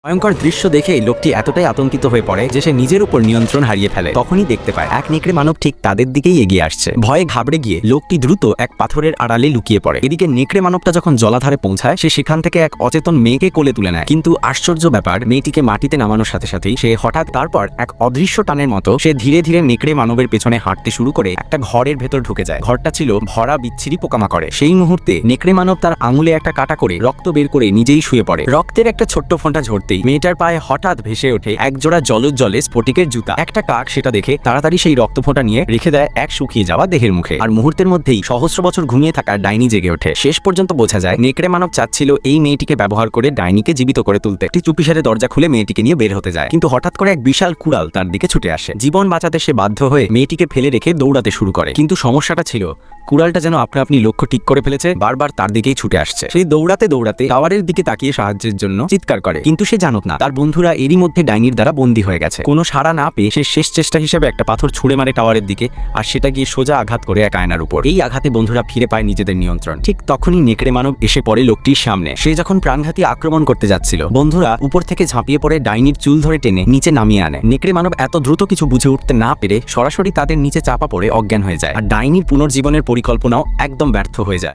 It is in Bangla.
ভয়ঙ্কর দৃশ্য দেখেই লোকটি এতটাই আতঙ্কিত হয়ে পড়ে যে সে নিজের উপর নিয়ন্ত্রণ হারিয়ে ফেলে। তখনই দেখতে পায় এক নেকড়ে মানব ঠিক তাদের দিকেই এগিয়ে আসছে। ভয়ে ঘাবড়ে গিয়ে লোকটি দ্রুত এক পাথরের আড়ালে লুকিয়ে পড়ে। এদিকে নেকড়ে মানবটা যখন জলাধারে পৌঁছায় সে সেখান থেকে এক অচেতন মেয়েকে কোলে তুলে নেয়। কিন্তু আশ্চর্য ব্যাপার, মেয়েটিকে মাটিতে নামানোর সাথে সাথেই সে হঠাৎ তারপর এক অদৃশ্য টানের মতো সে ধীরে ধীরে নেকড়ে মানবের পেছনে হাঁটতে শুরু করে একটা ঘরের ভেতর ঢুকে যায়। ঘরটা ছিল ভরা বিচ্ছিরি পোকামাকড়ে। সেই মুহূর্তে নেকড়ে মানব তার আঙুলে একটা কাটা করে রক্ত বের করে নিজেই শুয়ে পড়ে। রক্তের একটা ছোট্ট ফোঁটা ঝরতেই মেয়েটার পায়ে হঠাৎ ভেসে ওঠে একজোড়া জলে স্ফটিকের জুতা। একটা কাক সেটা দেখে তাড়াতাড়ি সেই রক্ত ফোঁটা নিয়ে রেখে দেয় এক শুকিয়ে যাওয়া দেহের মুখে। আর মুহূর্তের মধ্যেই সহস্র বছর ঘুমিয়ে থাকা ডাইনি জেগে ওঠে। শেষ পর্যন্ত বোঝা যায় নেকড়ে মানব চাচ্ছিল এই মেয়েটিকে ব্যবহার করে ডাইনিকে জীবিত করে তুলতে। একটি চুপিসারে দরজা খুলে মেয়েটিকে নিয়ে বের হতে যায়, কিন্তু হঠাৎ করে এক বিশাল কুড়াল তার দিকে ছুটে আসে। জীবন বাঁচাতে সে বাধ্য হয়ে মেয়েটিকে ফেলে রেখে দৌড়াতে শুরু করে। কিন্তু সমস্যাটা ছিল কুড়ালটা যেন আপনি লক্ষ্য ঠিক করে ফেলেছে, বারবার তার দিকেই ছুটে আসছে। সেই দৌড়াতে দৌড়াতে টাওয়ারের দিকে তাকিয়ে সাহায্যের জন্য চিৎকার করে, কিন্তু সে জানত না তার বন্ধুরা এরই মধ্যে ডাইনির দ্বারা বন্দী হয়ে গেছে। কোনো সাড়া না পেয়ে সে শেষ চেষ্টা হিসেবে একটা পাথর ছুঁড়ে মারে টাওয়ারের দিকে, আর সেটা গিয়ে সোজা আঘাত করে এক আয়নার উপর। এই আঘাতে বন্ধুরা ফিরে পায় নিজেদের নিয়ন্ত্রণ। ঠিক তখনই নেকড়ে মানব এসে পড়ে লোকটির সামনে। সে যখন প্রাণঘাতী আক্রমণ করতে যাচ্ছিল, বন্ধুরা উপর থেকে ঝাঁপিয়ে পড়ে ডাইনির চুল ধরে টেনে নিচে নামিয়ে আনে। নেকড়ে মানব এত দ্রুত কিছু বুঝে উঠতে না পেরে সরাসরি তাদের নিচে চাপা পড়ে অজ্ঞান হয়ে যায়, আর ডাইনির পুনর্জীবনের পরিকল্পনাও একদম ব্যর্থ হয়ে যায়।